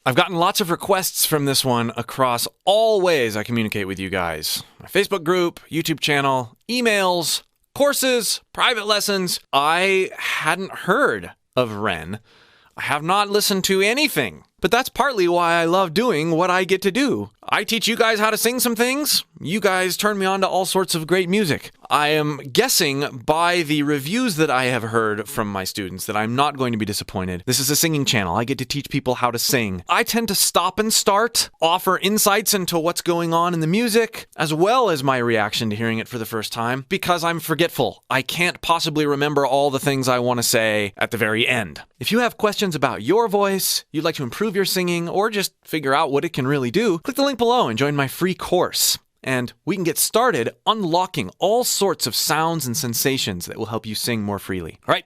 I've gotten lots of requests from this one across all ways I communicate with you guys. My Facebook group, YouTube channel, emails, courses, private lessons. I hadn't heard of REN. I have not listened to anything. But that's partly why I love doing what I get to do. I teach you guys how to sing some things. You guys turn me on to all sorts of great music. I am guessing by the reviews that I have heard from my students that I'm not going to be disappointed. This is a singing channel. I get to teach people how to sing. I tend to stop and start, offer insights into what's going on in the music, as well as my reaction to hearing it for the first time, because I'm forgetful. I can't possibly remember all the things I want to say at the very end. If you have questions about your voice, you'd like to improve your singing, or just figure out what it can really do, click the link below and join my free course. And we can get started unlocking all sorts of sounds and sensations that will help you sing more freely. All right.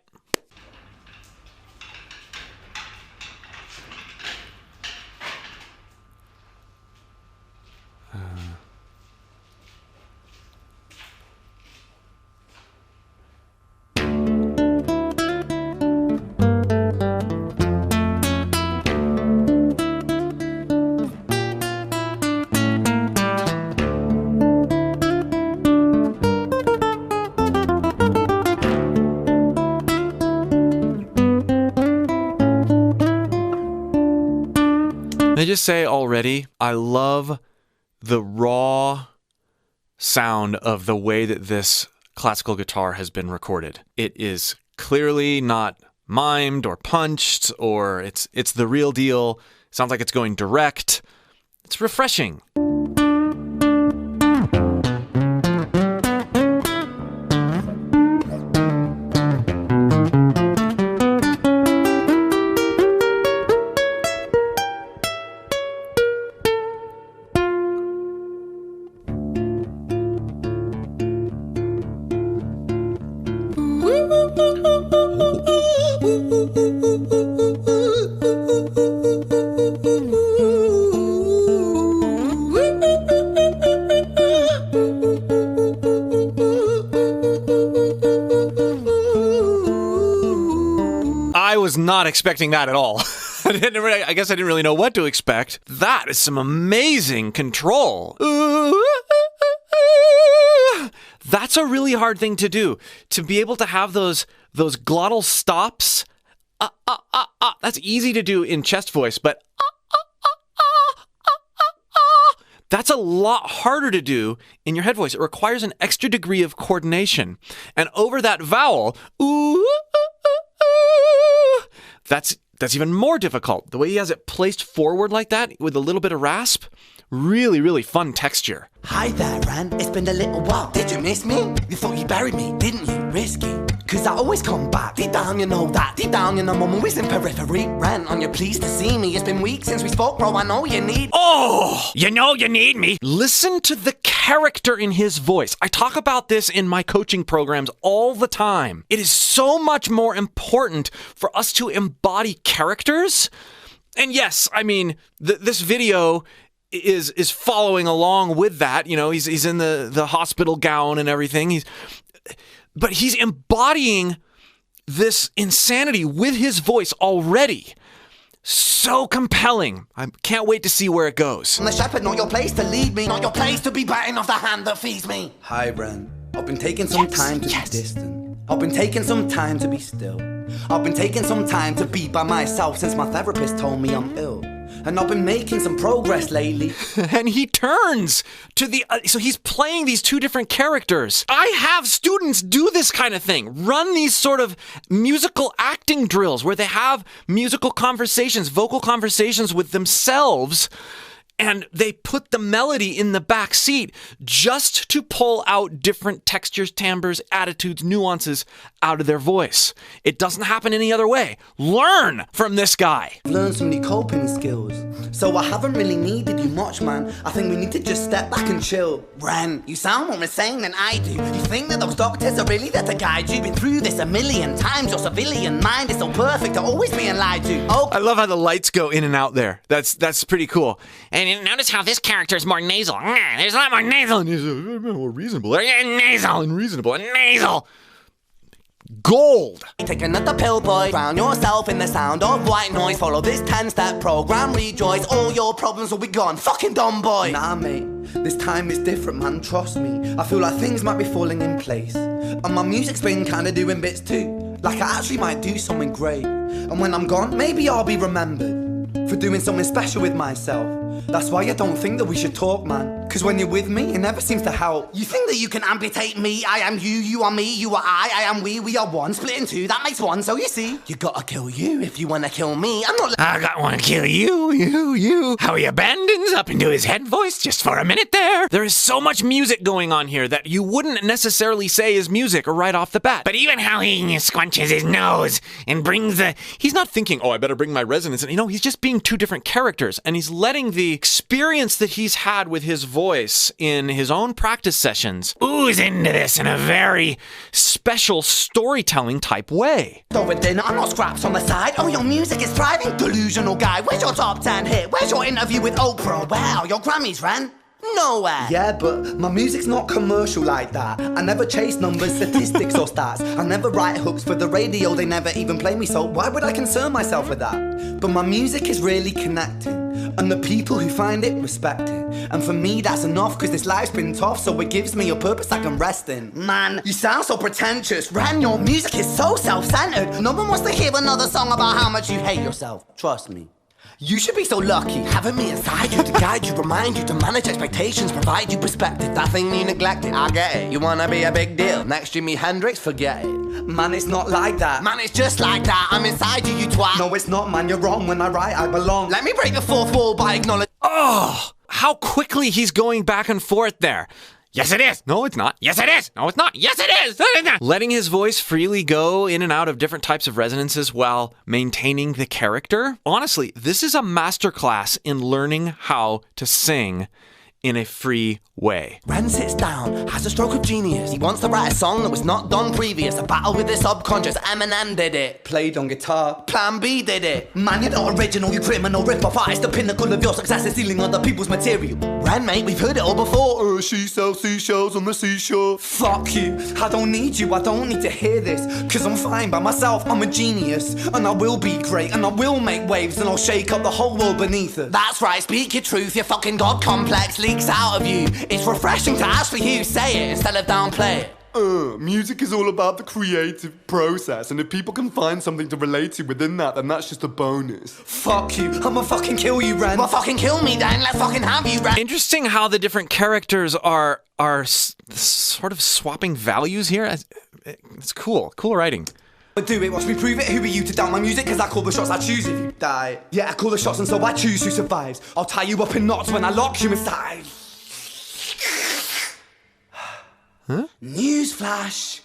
Can I just say already, I love the raw sound of the way that this classical guitar has been recorded. It is clearly not mimed or punched, or it's the real deal. It sounds like it's going direct. It's refreshing. I was not expecting that at all. I guess I didn't really know what to expect. That is some amazing control. That's a really hard thing to do. To be able to have those glottal stops. That's easy to do in chest voice, but that's a lot harder to do in your head voice. It requires an extra degree of coordination. And over that vowel, that's even more difficult. The way he has it placed forward like that with a little bit of rasp, really, really fun texture. Hi there, Ren. It's been a little while. Did you miss me? You thought you buried me, didn't you? Risky. Cause I always come back. Deep down, you know that. Deep down, you know I'm always in periphery. Ren, on your pleased to see me. It's been weeks since we spoke, bro. I know you need. Oh, you know you need me. Listen to the character in his voice. I talk about this in my coaching programs all the time. It is so much more important for us to embody characters. And yes, I mean, this video is following along with that. You know, he's in the hospital gown and everything. But he's embodying this insanity with his voice already. So compelling. I can't wait to see where it goes. I'm the shepherd, not your place to lead me, not your place to be biting off the hand that feeds me. Hi, Ren. I've been taking some time to be distant. I've been taking some time to be still. I've been taking some time to be by myself since my therapist told me I'm ill. And I've been making some progress lately. And he turns to so he's playing these two different characters. I have students do this kind of thing. Run these sort of musical acting drills where they have musical conversations, vocal conversations with themselves. And they put the melody in the back seat just to pull out different textures, timbres, attitudes, nuances out of their voice. It doesn't happen any other way. Learn from this guy. I've learned some new coping skills. So I haven't really needed you much, man. I think we need to just step back and chill. Ren, you sound more insane than I do. You think that those doctors are really there to guide you? Been through this a million times. Your civilian mind is so perfect to always being lied to. Oh, I love how the lights go in and out there. That's pretty cool. And notice how this character is more nasal. There's a lot more nasal. And he's more reasonable. Nasal and reasonable and nasal. gold. Take another pill, boy. Drown yourself in the sound of white noise. Follow this 10-step program. Rejoice. All your problems will be gone. Fucking dumb boy. Nah, mate. This time is different, man. Trust me. I feel like things might be falling in place. And my music's been kinda doing bits too. Like I actually might do something great. And when I'm gone, maybe I'll be remembered for doing something special with myself. That's why I don't think that we should talk, man. Cause when you're with me, it never seems to help. You think that you can amputate me? I am you, you are me, you are I am we are one. Split in two, that makes one, so you see. You gotta kill you if you wanna kill me. I'm not I got one to kill you. How he abandons up into his head voice just for a minute there. There is so much music going on here that you wouldn't necessarily say is music right off the bat. But even how he scrunches his nose and brings the... He's not thinking, oh, I better bring my resonance. You know, he's just being two different characters. And he's letting the experience that he's had with his voice in his own practice sessions ooze into this in a very special storytelling type way. over dinner, I'm not scraps on the side. Oh, your music is thriving, delusional guy. Where's your top 10 hit? Where's your interview with Oprah? Wow, your Grammys ran nowhere. Yeah, but my music's not commercial like that. I never chase numbers, statistics or stats. I never write hooks for the radio, they never even play me, so why would I concern myself with that? But my music is really connecting, and the people who find it respect it. And for me that's enough, cause this life's been tough, so it gives me a purpose I can rest in. Man, you sound so pretentious. Ren, your music is so self-centered. No one wants to hear another song about how much you hate yourself. Trust me. You should be so lucky, having me inside you to guide you, remind you, to manage expectations, provide you perspective. That thing you neglected, I get it. You wanna be a big deal, next Jimi Hendrix, forget it. Man, it's not like that. Man, it's just like that, I'm inside you, you twat. No, it's not, man, you're wrong. When I write, I belong. Let me break the fourth wall by acknowledging. Oh, how quickly he's going back and forth there. Yes, it is. No, it's not. Yes, it is. No, it's not. Yes, it is. Letting his voice freely go in and out of different types of resonances while maintaining the character. Honestly, this is a masterclass in learning how to sing in a free way. Ren sits down, has a stroke of genius. He wants to write a song that was not done previous. A battle with his subconscious. Eminem did it. Played on guitar. Plan B did it. Man, you're not original, you criminal rip-off artist. The pinnacle of your success is stealing other people's material. Ren, mate, we've heard it all before. She sells seashells on the seashore. Fuck you, I don't need you, I don't need to hear this. Cause I'm fine by myself, I'm a genius. And I will be great, and I will make waves, and I'll shake up the whole world beneath us. That's right, speak your truth, your fucking God complex leaks out of you. It's refreshing to actually hear you say it instead of downplay it. Music is all about the creative process, and if people can find something to relate to within that, then that's just a bonus. Fuck you, I'ma fucking kill you, Ren. Well, fucking kill me then, let's fucking have you, Ren. Interesting how the different characters are sort of swapping values here. It's cool writing. But do it, watch me prove it. Who are you to doubt my music? Cause I call the shots, I choose if you die. Yeah, I call the shots and so I choose who survives. I'll tie you up in knots when I lock you inside. Huh? Newsflash.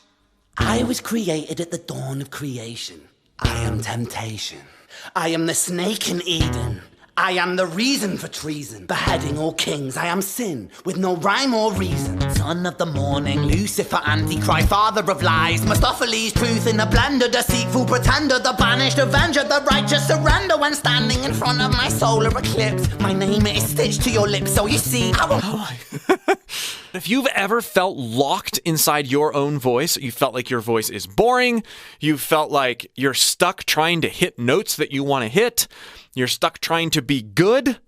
I was created at the dawn of creation. I am temptation. I am the snake in Eden. I am the reason for treason, beheading all kings. I am sin, with no rhyme or reason. Son of the morning, Lucifer, Antichrist, father of lies. Mustopheles, truth in a blender, deceitful pretender, the banished avenger, the righteous surrender. When standing in front of my solar eclipse, my name is stitched to your lips, so you see, I will... If you've ever felt locked inside your own voice, you felt like your voice is boring, you felt like you're stuck trying to hit notes that you want to hit, you're stuck trying to be good,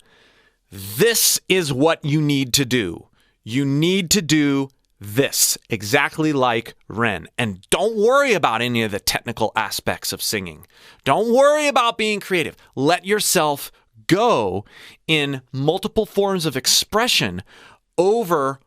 this is what you need to do. You need to do this, exactly like Ren. And don't worry about any of the technical aspects of singing. Don't worry about being creative. Let yourself go in multiple forms of expression over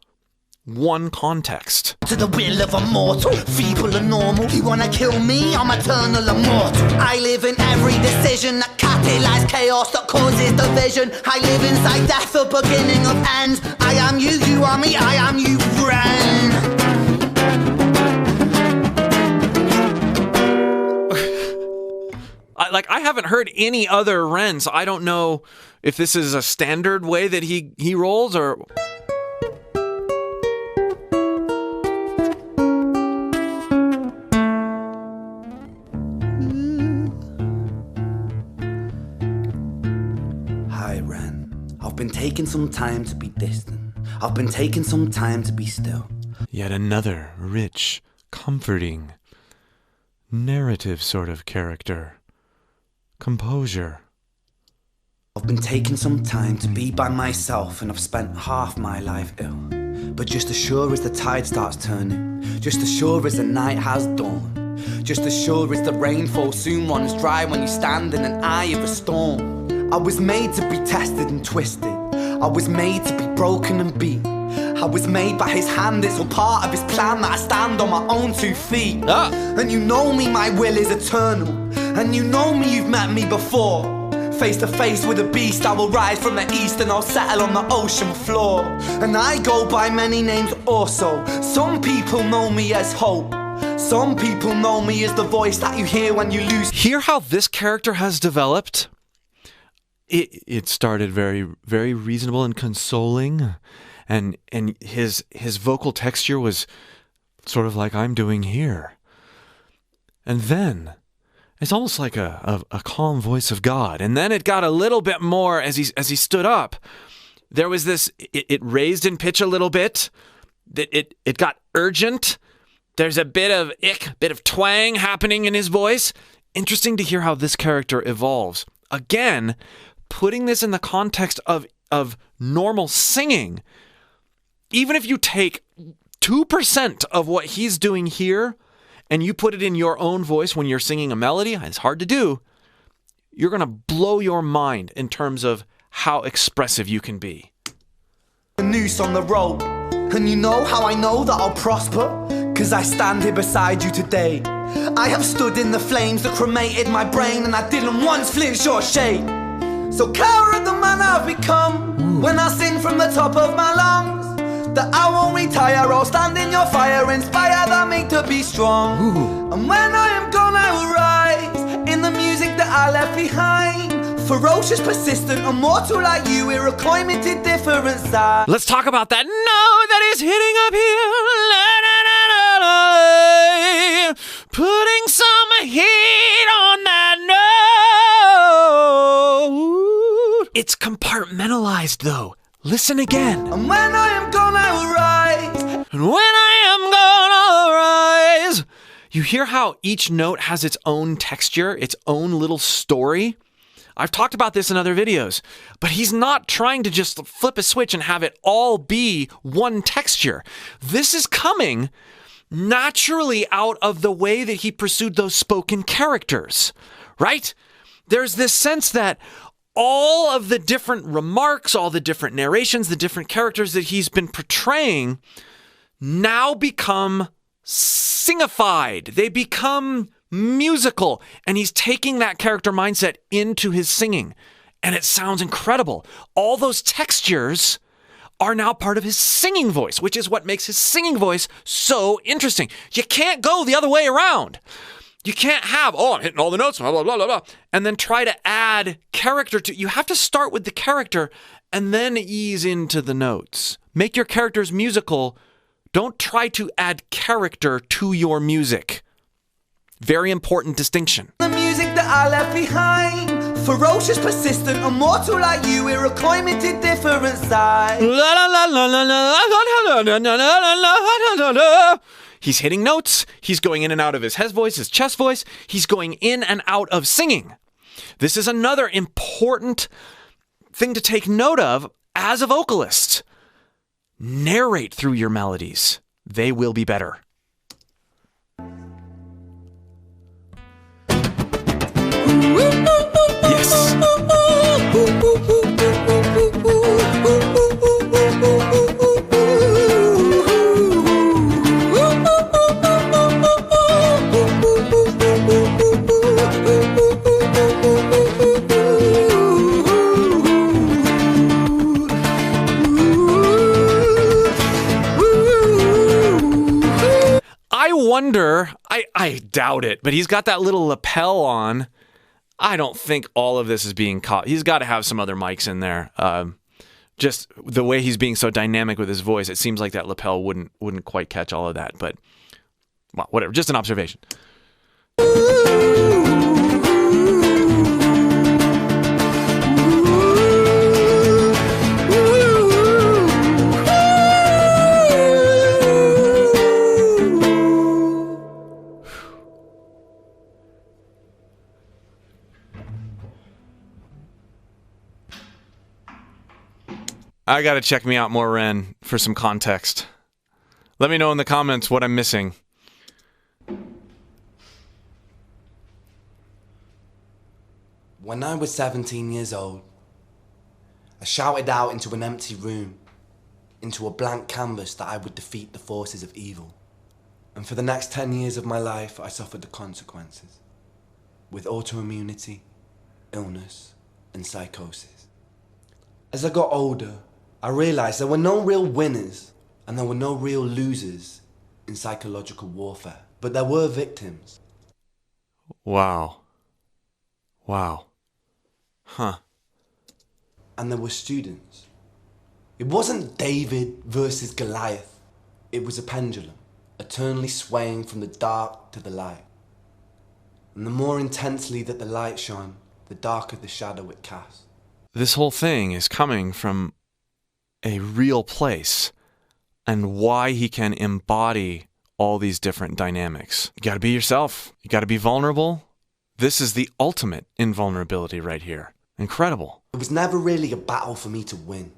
one context. To the will of a mortal, feeble and normal. You wanna kill me? I'm eternal immortal. I live in every decision that catalyzes chaos, that causes division. I live inside death, the beginning of ends. I am you, you are me, I am you, Ren. I haven't heard any other Ren, so I don't know if this is a standard way that he rolls or... I've been taking some time to be distant. I've been taking some time to be still. Yet another rich, comforting narrative sort of character. Composure. I've been taking some time to be by myself, and I've spent half my life ill. But just as sure as the tide starts turning, just as sure as the night has dawned, just as sure as the rainfall soon runs dry when you stand in an eye of a storm. I was made to be tested and twisted. I was made to be broken and beat. I was made by his hand, it's all part of his plan that I stand on my own 2 feet. And you know me, my will is eternal. And you know me, you've met me before. Face to face with a beast, I will rise from the east and I'll settle on the ocean floor. And I go by many names also. Some people know me as Hope. Some people know me as the voice that you hear when you lose. Hear how this character has developed? It started very, very reasonable and consoling. And his vocal texture was sort of like I'm doing here. And then it's almost like a calm voice of God. And then it got a little bit more as he stood up. There was this, it raised in pitch a little bit. It got urgent. There's a bit of twang happening in his voice. Interesting to hear how this character evolves. Again, putting this in the context of normal singing. Even if you take 2% of what he's doing here and you put it in your own voice when you're singing a melody, it's hard to do, you're going to blow your mind in terms of how expressive you can be. A noose on the rope, and you know how I know that I'll prosper? 'Cause I stand here beside you today. I have stood in the flames that cremated my brain, and I didn't once flinch or shake. So coward the man I've become, when I sing from the top of my lungs, that I won't retire, I'll stand in your fire, inspire that me to be strong. And when I am gone I will rise, in the music that I left behind. Ferocious, persistent, immortal like you, we're a committed different side. Let's talk about that note that is hitting up here. Putting some heat on that note. It's compartmentalized though. Listen again. And when I am gone, I will rise. And when I am gone, I'll rise. You hear how each note has its own texture, its own little story? I've talked about this in other videos, but he's not trying to just flip a switch and have it all be one texture. This is coming naturally out of the way that he pursued those spoken characters, right? There's this sense that all of the different remarks, all the different narrations, the different characters that he's been portraying now become singified. They become musical, and he's taking that character mindset into his singing, and it sounds incredible. All those textures are now part of his singing voice, which is what makes his singing voice so interesting. You can't go the other way around. You can't have, I'm hitting all the notes, blah, blah, blah, blah, blah, and then try to add character to. You have to start with the character and then ease into the notes. Make your characters musical. Don't try to add character to your music. Very important distinction. The music that I left behind. Ferocious, persistent, immortal like you, we're a committed different side. He's hitting notes. He's going in and out of his head voice, his chest voice. He's going in and out of singing. This is another important thing to take note of as a vocalist. Narrate through your melodies. They will be better. Yes. I wonder, I doubt it, but he's got that little lapel on. I don't think all of this is being caught. He's got to have some other mics in there. Just the way he's being so dynamic with his voice, it seems like that lapel wouldn't quite catch all of that. But well, whatever, just an observation. I gotta check me out more, Ren, for some context. Let me know in the comments what I'm missing. When I was 17 years old, I shouted out into an empty room, into a blank canvas that I would defeat the forces of evil. And for the next 10 years of my life, I suffered the consequences, with autoimmunity, illness, and psychosis. As I got older, I realized there were no real winners and there were no real losers in psychological warfare, but there were victims. Wow. Wow. Huh. And there were students. It wasn't David versus Goliath. It was a pendulum, eternally swaying from the dark to the light. And the more intensely that the light shone, the darker the shadow it cast. This whole thing is coming from a real place, and why he can embody all these different dynamics. You gotta be yourself. You gotta be vulnerable. This is the ultimate invulnerability right here. Incredible. It was never really a battle for me to win.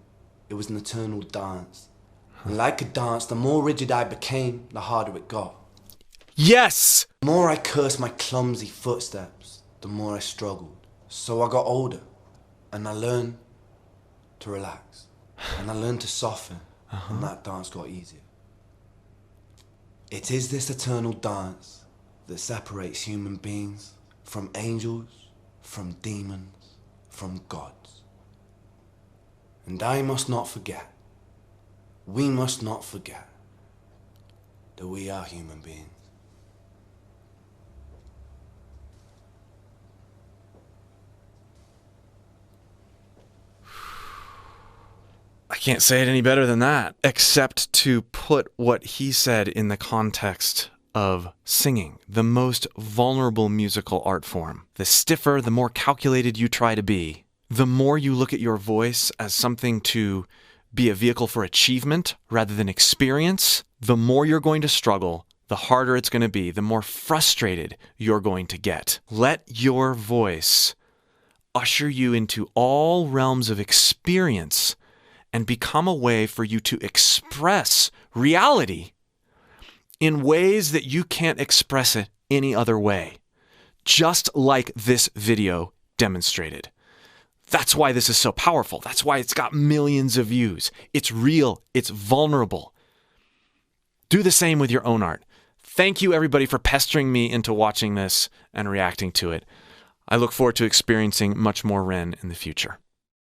It was an eternal dance. And like a dance, the more rigid I became, the harder it got. Yes! The more I cursed my clumsy footsteps, the more I struggled. So I got older, and I learned to relax. And I learned to soften, and that dance got easier. It is this eternal dance that separates human beings from angels, from demons, from gods. And I must not forget, we must not forget, that we are human beings. I can't say it any better than that, except to put what he said in the context of singing, the most vulnerable musical art form. The stiffer, the more calculated you try to be, the more you look at your voice as something to be a vehicle for achievement rather than experience, the more you're going to struggle, the harder it's going to be, the more frustrated you're going to get. Let your voice usher you into all realms of experience and become a way for you to express reality in ways that you can't express it any other way, just like this video demonstrated. That's why this is so powerful. That's why it's got millions of views. It's real. It's vulnerable. Do the same with your own art. Thank you, everybody, for pestering me into watching this and reacting to it. I look forward to experiencing much more Ren in the future.